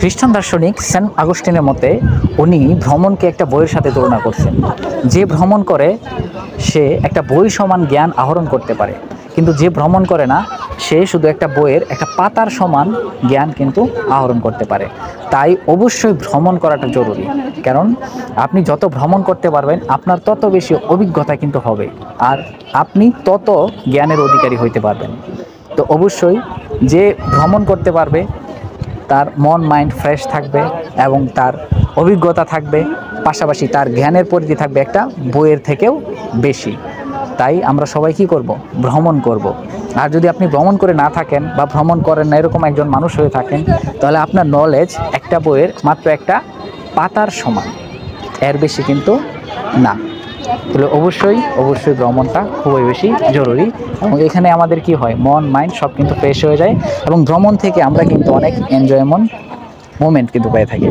খ্রিস্টান দার্শনিক সেন্ট আগস্টিনের মতে উনি ভ্রমণকে একটা বইয়ের সাথে তুলনা করছেন। যে ভ্রমণ করে সে একটা বই সমান জ্ঞান আহরণ করতে পারে, কিন্তু যে ভ্রমণ করে না সে শুধু একটা বইয়ের একটা পাতার সমান জ্ঞান কিন্তু আহরণ করতে পারে। তাই অবশ্যই ভ্রমণ করাটা জরুরি, কারণ আপনি যত ভ্রমণ করতে পারবেন আপনার তত বেশি অভিজ্ঞতা কিন্তু হবে, আর আপনি তত জ্ঞানের অধিকারী হইতে পারবেন। তো অবশ্যই যে ভ্রমণ করতে পারবে তার মন মাইন্ড ফ্রেশ থাকবে এবং তার অভিজ্ঞতা থাকবে, পাশাপাশি তার জ্ঞানের পরিধি থাকবে একটা বইয়ের থেকেও বেশি। তাই আমরা সবাই কি করব? ভ্রমণ করব। আর যদি আপনি ভ্রমণ করে না থাকেন বা ভ্রমণ করেন না এরকম একজন মানুষ হয়ে থাকেন, তাহলে আপনার নলেজ একটা বইয়ের মাত্র একটা পাতার সমান, এর বেশি কিন্তু না। তাহলে অবশ্যই ভ্রমণটা খুবই বেশি জরুরি, এবং এখানে আমাদের কি হয়, মন মাইন্ড সব কিন্তু ফ্রেশ হয়ে যায়, এবং ভ্রমণ থেকে আমরা কিন্তু অনেক এনজয়মেন্ট মোমেন্ট কিন্তু পেয়ে থাকি।